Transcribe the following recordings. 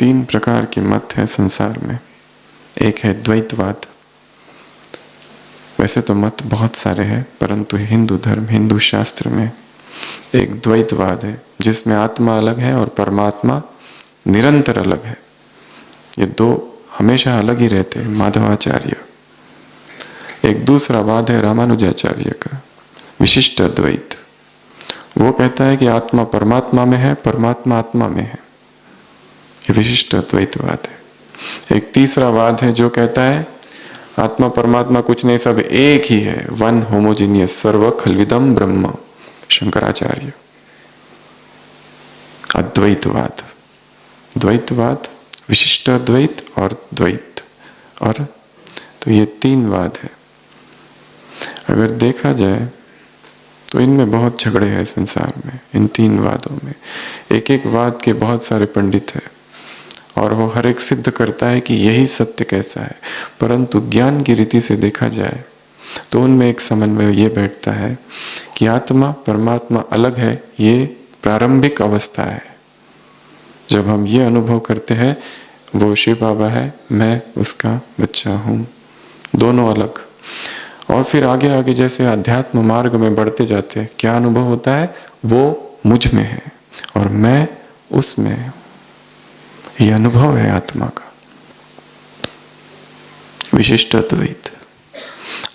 तीन प्रकार के मत हैं संसार में। एक है द्वैतवाद। वैसे तो मत बहुत सारे हैं, परंतु हिंदू धर्म, हिंदू शास्त्र में एक द्वैतवाद है जिसमें आत्मा अलग है और परमात्मा निरंतर अलग है। ये दो हमेशा अलग ही रहते हैं, माधवाचार्य। एक दूसरा वाद है रामानुजाचार्य का, विशिष्ट अद्वैत। वो कहता है कि आत्मा परमात्मा में है, परमात्मा आत्मा में है। ये विशिष्ट अद्वैतवाद है। एक तीसरा वाद है जो कहता है आत्मा परमात्मा कुछ नहीं, सब एक ही है, वन होमोजीनियस, सर्व खलविदम ब्रह्म, शंकराचार्य। अद्वैतवाद, द्वैतवाद, विशिष्ट अद्वैत और द्वैत। और तो ये तीन वाद है। अगर देखा जाए तो इनमें बहुत झगड़े हैं संसार में, इन तीन वादों में। एक एक वाद के बहुत सारे पंडित हैं और वो हर एक सिद्ध करता है कि यही सत्य कैसा है। परंतु ज्ञान की रीति से देखा जाए तो उनमें एक समन्वय ये बैठता है कि आत्मा परमात्मा अलग है। ये प्रारंभिक अवस्था है जब हम ये अनुभव करते हैं वो शिव बाबा है, मैं उसका बच्चा हूँ, दोनों अलग। और फिर आगे आगे जैसे अध्यात्म मार्ग में बढ़ते जाते हैं, क्या अनुभव होता है? वो मुझ में है और मैं उसमें हूँ। ये अनुभव है आत्मा का, विशिष्ट अद्वैत।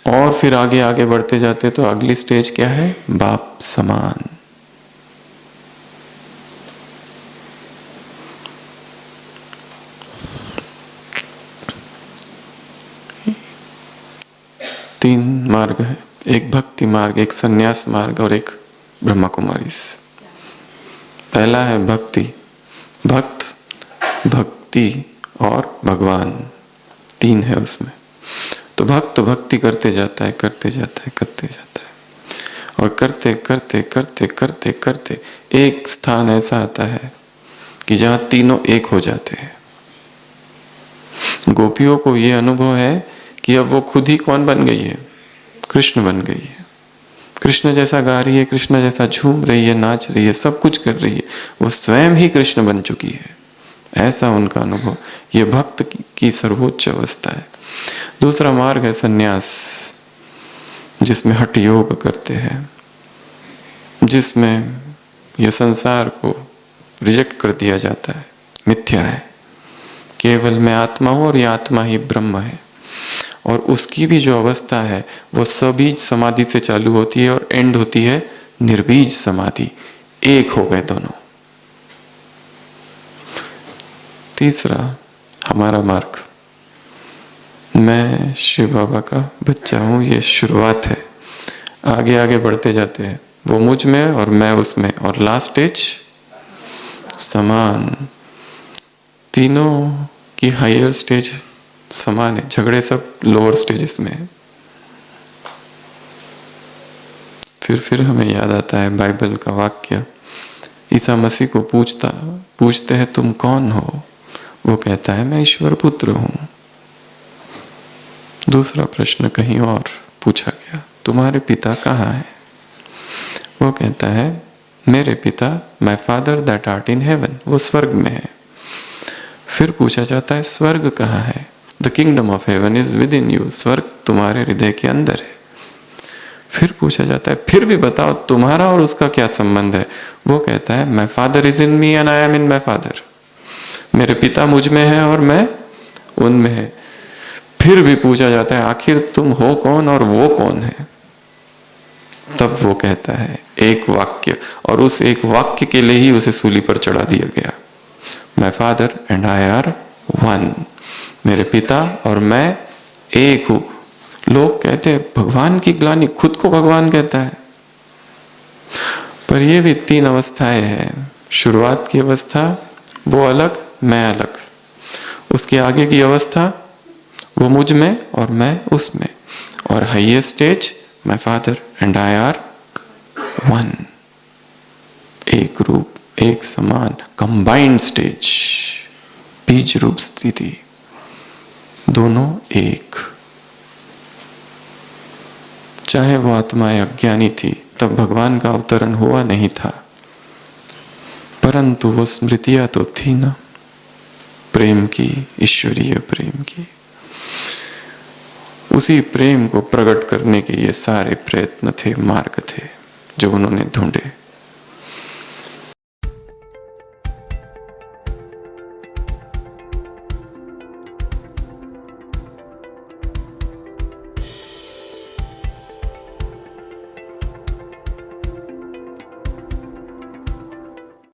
और फिर आगे आगे बढ़ते जाते तो अगली स्टेज क्या है? बाप समान। तीन मार्ग है, एक भक्ति मार्ग, एक संन्यास मार्ग और एक ब्रह्मा कुमारी। पहला है भक्ति, भक्त, भक्ति और भगवान, तीन है उसमें। तो भक्त भक्ति करते जाता है, करते जाता है, करते जाता है और करते करते करते करते करते एक स्थान ऐसा आता है कि जहां तीनों एक हो जाते हैं। गोपियों को ये अनुभव है कि अब वो खुद ही कौन बन गई है? कृष्ण बन गई है। कृष्ण जैसा गा रही है, कृष्ण जैसा झूम रही है, नाच रही है, सब कुछ कर रही है। वो स्वयं ही कृष्ण बन चुकी है, ऐसा उनका अनुभव। ये भक्त की सर्वोच्च अवस्था है। दूसरा मार्ग है सन्यास, जिसमें हठ योग करते हैं, जिसमें ये संसार को रिजेक्ट कर दिया जाता है, मिथ्या है, केवल मैं आत्मा हूं और ये आत्मा ही ब्रह्म है। और उसकी भी जो अवस्था है वो सबीज समाधि से चालू होती है और एंड होती है निर्बीज समाधि। एक हो गए दोनों। तीसरा हमारा मार्ग, मैं शिव बाबा का बच्चा हूं, ये शुरुआत है। आगे आगे बढ़ते जाते हैं, वो मुझ में और मैं उसमें, और लास्ट स्टेज समान। तीनों की हायर स्टेज समान है, झगड़े सब लोअर स्टेजेस में है। फिर हमें याद आता है बाइबल का वाक्य, ईसा मसीह को पूछते हैं तुम कौन हो? वो कहता है मैं ईश्वर पुत्र हूं। दूसरा प्रश्न कहीं और पूछा गया, तुम्हारे पिता कहाँ है? वो कहता है मेरे पिता, my father that art in heaven, वो स्वर्ग में है। फिर पूछा जाता है स्वर्ग कहाँ है? The kingdom of heaven is with in you, स्वर्ग तुम्हारे हृदय के अंदर है। फिर पूछा जाता है फिर भी बताओ तुम्हारा और उसका क्या संबंध है? वो कहता है my father is in me and I am in my father, मेरे पिता मुझ में है और मैं उनमें है। फिर भी पूछा जाता है आखिर तुम हो कौन और वो कौन है? तब वो कहता है एक वाक्य, और उस एक वाक्य के लिए ही उसे सूली पर चढ़ा दिया गया, my father and I R one, मेरे पिता और मैं एक हूं। लोग कहते हैं भगवान की ग्लानि, खुद को भगवान कहता है। पर ये भी तीन अवस्थाएं हैं। शुरुआत की अवस्था वो अलग, मैं अलग। उसके आगे की अवस्था वो मुझ में और मैं उसमें। और highest stage my father and I R one, एक रूप, एक समान, कंबाइंड स्टेज, बीज रूप स्थिति, दोनों एक। चाहे वो आत्माएं अज्ञानी थी, तब भगवान का अवतरण हुआ नहीं था, परंतु वो स्मृतियां तो थी ना। प्रेम की, ईश्वरीय प्रेम की। उसी प्रेम को प्रकट करने के ये सारे प्रयत्न थे, मार्ग थे जो उन्होंने ढूंढे।